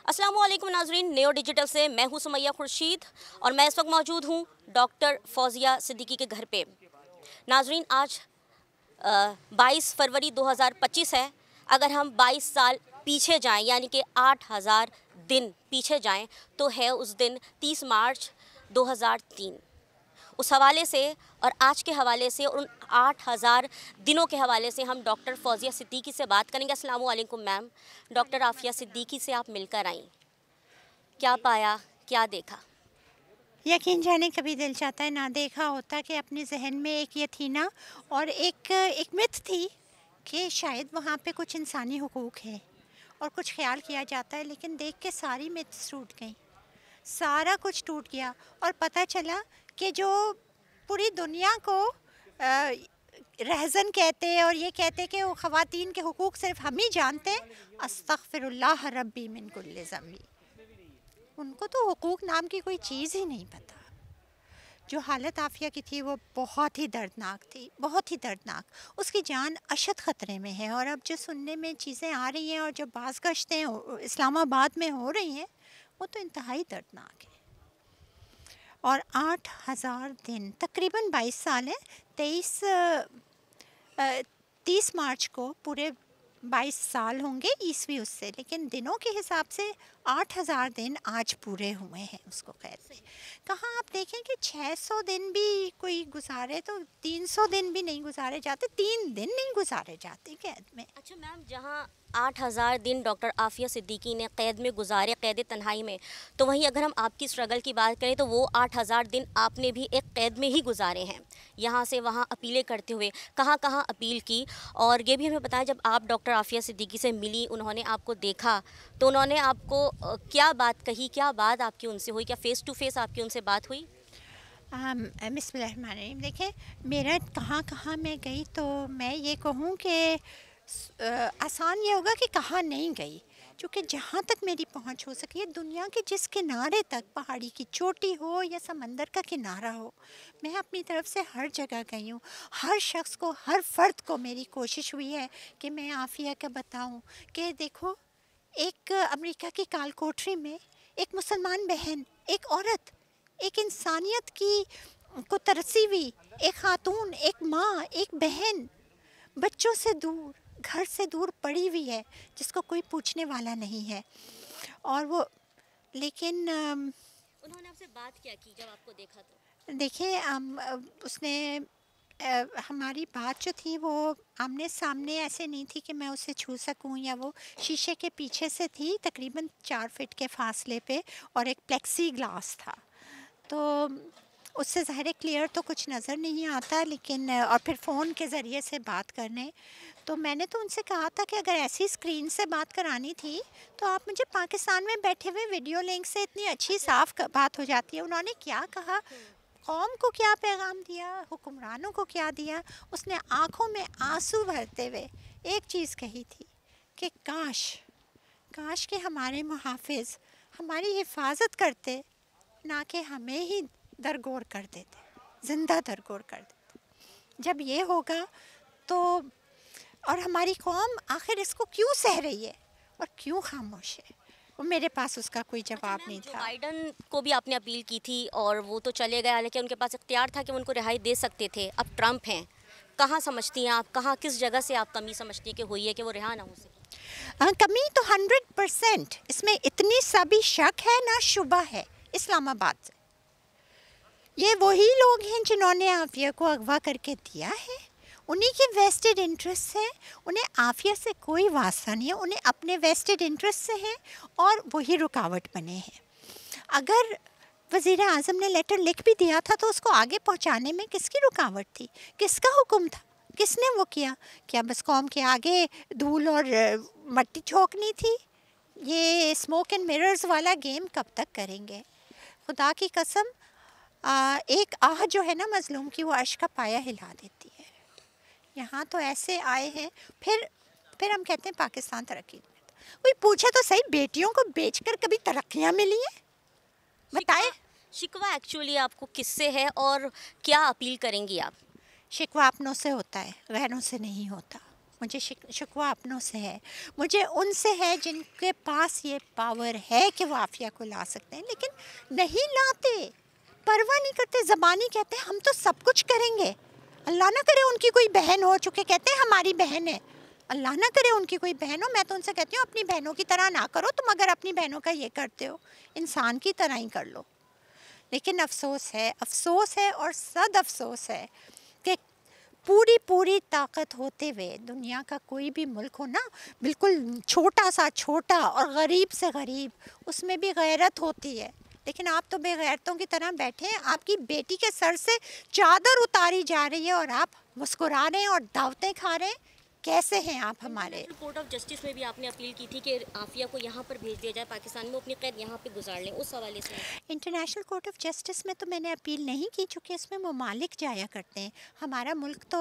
अस्सलामुअलैकुम नाजरीन, नेओ डिजिटल से मैं हूँ सुमैया खुर्शीद और मैं इस वक्त मौजूद हूँ डॉक्टर फौजिया सिद्दीकी के घर पे। नाजरीन, आज 22 फरवरी 2025 है। अगर हम 22 साल पीछे जाएं, यानी कि 8000 दिन पीछे जाएं, तो है उस दिन 30 मार्च 2003। उस हवाले से और आज के हवाले से और उन 8000 दिनों के हवाले से हम डॉक्टर फौजिया सिद्दीकी से बात करेंगे। अस्सलाम वालेकुम मैम। डॉक्टर आफिया सिद्दीकी से आप मिलकर आई, क्या पाया, क्या देखा? यकीन जाने कभी दिल चाहता है ना देखा होता कि अपने जहन में एक ये थी ना, और एक मिथ थी कि शायद वहाँ पे कुछ इंसानी हुकूक है और कुछ ख्याल किया जाता है, लेकिन देख के सारी मिथ्स टूट गई, सारा कुछ टूट गया और पता चला कि जो पूरी दुनिया को रहज़न कहते हैं और ये कहते हैं कि वो ख़वातीन के हुकूक सिर्फ हम ही जानते हैं, अस्तग़फिरुल्लाह रब्बी मिन कुल्लि ज़ंबी, उनको तो हुकूक नाम की कोई चीज़ ही नहीं पता। जो हालत आफिया की थी वो बहुत ही दर्दनाक थी, बहुत ही दर्दनाक। उसकी जान अशद ख़तरे में है और अब जो सुनने में चीज़ें आ रही हैं और जो बाज़ गश्तें इस्लामाबाद में हो रही हैं वो तो इंतहाई दर्दनाक है। और 8000 दिन, तकरीबन 22 साल है। 30 मार्च को पूरे 22 साल होंगे ईस्वी उससे, लेकिन दिनों के हिसाब से 8000 दिन आज पूरे हुए हैं उसको कैद में। कहाँ आप देखें कि 600 दिन भी कोई गुजारे तो 300 दिन भी नहीं गुजारे जाते, 3 दिन नहीं गुजारे जाते कैद में। अच्छा मैम, जहाँ 8000 दिन डॉक्टर आफिया सिद्दीकी ने कैद में गुजारे, कैद तन्हाई में, तो वहीं अगर हम आपकी स्ट्रगल की बात करें तो वो 8000 दिन आपने भी एक कैद में ही गुजारे हैं, यहाँ से वहाँ अपीलें करते हुए। कहाँ कहाँ अपील की, और ये भी हमें बताएं, जब आप डॉक्टर आफिया सिद्दीकी से मिली, उन्होंने आपको देखा, तो उन्होंने आपको क्या बात कही, क्या बात आपकी उनसे हुई, क्या फ़ेस टू फेस आपकी उनसे बात हुई? बिस्मिल्लाहिर्रहमानिर्रहीम। देखिए, मेरा कहाँ कहाँ मैं गई तो मैं ये कहूँ कि आसान ये होगा कि कहाँ नहीं गई, क्योंकि जहाँ तक मेरी पहुँच हो सकी है, दुनिया के जिस किनारे तक, पहाड़ी की चोटी हो या समंदर का किनारा हो, मैं अपनी तरफ से हर जगह गई हूँ। हर शख्स को, हर फ़र्द को मेरी कोशिश हुई है कि मैं आफिया का बताऊँ कि देखो, एक अमेरिका की काल कोठरी में एक मुसलमान बहन, एक औरत, एक इंसानियत की को तरसी हुई एक खातून, एक माँ, एक बहन, बच्चों से दूर, घर से दूर पड़ी हुई है, जिसको कोई पूछने वाला नहीं है। और वो, लेकिन उन्होंने आपसे बात क्या की जब आपको देखा तो? देखिए, उसने हमारी बात जो थी वो आमने सामने ऐसे नहीं थी कि मैं उसे छू सकूं, या वो शीशे के पीछे से थी, तकरीबन 4 फीट के फासले पे, और एक प्लेक्सी ग्लास था, तो उससे ज़ाहिर क्लियर तो कुछ नज़र नहीं आता, लेकिन और फिर फ़ोन के ज़रिए से बात करने, तो मैंने तो उनसे कहा था कि अगर ऐसी स्क्रीन से बात करानी थी तो आप मुझे पाकिस्तान में बैठे हुए वीडियो लिंक से इतनी अच्छी साफ बात हो जाती है। उन्होंने क्या कहा, कौम को क्या पैगाम दिया, हुक्मरानों को क्या दिया, उसने आँखों में आंसू भरते हुए एक चीज़ कही थी कि काश, काश कि हमारे मुहाफ़िज़ हमारी हिफाजत करते, ना कि हमें ही दरगोर कर देते, ज़िंदा दरगोर कर देते। जब ये होगा तो, और हमारी कौम आखिर इसको क्यों सह रही है और क्यों खामोश है, वो मेरे पास उसका कोई जवाब नहीं जो था। बाइडन को भी आपने अपील की थी और वो तो चले गए, हालांकि उनके पास इख्तियार था कि वो उनको रिहाई दे सकते थे, अब ट्रंप हैं। कहाँ समझती हैं आप, कहाँ किस जगह से आप कमी समझती हैं कि हुई है कि वो रिहा ना हो सके? कमी तो 100%, इसमें इतनी सा भी शक है ना शुबा है। इस्लामाबाद से ये वही लोग हैं जिन्होंने आफिया को अगवा करके दिया है, उन्हीं के वेस्टेड इंटरेस्ट है, उन्हें आफिया से कोई वास्ता नहीं है, उन्हें अपने वेस्टेड इंटरेस्ट से है और वही रुकावट बने हैं। अगर वज़ीर आज़म ने लेटर लिख भी दिया था तो उसको आगे पहुंचाने में किसकी रुकावट थी, किसका हुक्म था, किसने वो किया? क्या बस कौम के आगे धूल और मट्टी झोंकनी थी? ये स्मोक एंड मिरर्स वाला गेम कब तक करेंगे? खुदा की कसम, एक आह जो है ना मज़लूम की, वो अर्श का पाया हिला देती है। यहाँ तो ऐसे आए हैं, फिर हम कहते हैं पाकिस्तान तरक्की में। कोई पूछे तो सही, बेटियों को बेचकर कभी तरक्कियाँ मिली हैं? बताएं। शिकवा एक्चुअली आपको किससे है और क्या अपील करेंगी आप? शिकवा अपनों से होता है, गैरों से नहीं होता। मुझे शिकवा अपनों से है, मुझे उनसे है जिनके पास ये पावर है कि वो आफिया को ला सकते हैं, लेकिन नहीं लाते, परवाह नहीं करते, ज़बानी कहते हैं हम तो सब कुछ करेंगे। अल्लाह ना करे उनकी कोई बहन हो, चुके कहते हैं हमारी बहन है, अल्लाह ना करे उनकी कोई बहन हो। मैं तो उनसे कहती हूँ अपनी बहनों की तरह ना करो, तुम अगर अपनी बहनों का ये करते हो इंसान की तरह ही कर लो। लेकिन अफसोस है और सद अफसोस है कि पूरी ताकत होते हुए दुनिया का कोई भी मुल्क हो ना, बिल्कुल छोटा सा छोटा और गरीब से गरीब, उसमें भी गैरत होती है। लेकिन आप तो बेगैरतों की तरह बैठे हैं, आपकी बेटी के सर से चादर उतारी जा रही है और आप मुस्कुरा रहे हैं और दावतें खा रहे हैं। कैसे हैं आप हमारे? कोर्ट ऑफ जस्टिस में भी आपने अपील की थी कि आफिया को यहाँ पर भेज दिया जाए, पाकिस्तान में अपनी कैद यहाँ पे गुजार लें, उस हवाले से। इंटरनेशनल कोर्ट ऑफ जस्टिस में तो मैंने अपील नहीं की, चूँकि इसमें ममालिक जाया करते हैं। हमारा मुल्क तो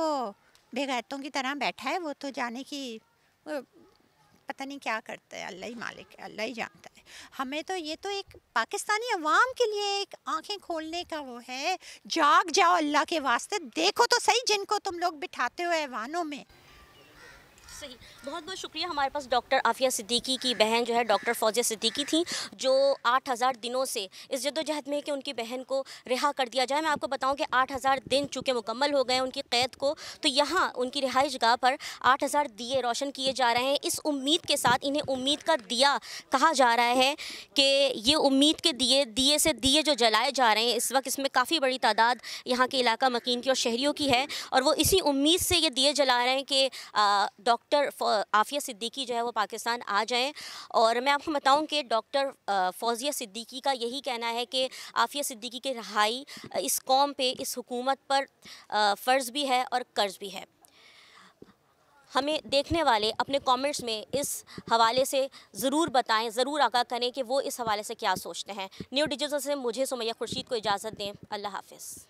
बेगैरतों की तरह बैठा है, वो तो जाने की पता नहीं क्या करता है, अल्लाह ही मालिक है, अल्लाह ही जानता है। हमें तो ये तो एक पाकिस्तानी अवाम के लिए एक आंखें खोलने का वो है, जाग जाओ अल्लाह के वास्ते, देखो तो सही जिनको तुम लोग बिठाते हो ऐवानों में। सही, बहुत बहुत शुक्रिया। हमारे पास डॉक्टर आफिया सिद्दीकी की बहन जो है डॉक्टर फौजिया सिद्दीकी थी, जो 8000 दिनों से इस जद्दोजहद में है कि उनकी बहन को रिहा कर दिया जाए। मैं आपको बताऊं कि 8000 दिन चूँकि मुकम्मल हो गए उनकी क़ैद को, तो यहाँ उनकी रिहाइश गाह पर 8000 दिए रोशन किए जा रहे हैं, इस उम्मीद के साथ, इन्हें उम्मीद का दिया कहा जा रहा है कि ये उम्मीद के दिए से दिए जो जलाए जा रहे हैं इस वक्त, इसमें काफ़ी बड़ी तादाद यहाँ के इलाका मकीन की और शहरियों की है, और वो इसी उम्मीद से ये दिए जला रहे हैं कि डॉक्टर आफिया सिद्दीकी जो है वो पाकिस्तान आ जाएं। और मैं आपको बताऊं कि डॉक्टर फौजिया सिद्दीकी का यही कहना है कि आफिया सिद्दीकी की रिहाई इस कौम पे, इस हुकूमत पर फ़र्ज़ भी है और कर्ज़ भी है। हमें देखने वाले अपने कमेंट्स में इस हवाले से ज़रूर बताएं, ज़रूर आगाह करें कि वो इस हवाले से क्या सोचते हैं। न्यू डिजिटल से मुझे सुमैया खुर्शीद को इजाज़त दें। अल्लाह हाफ़िज़।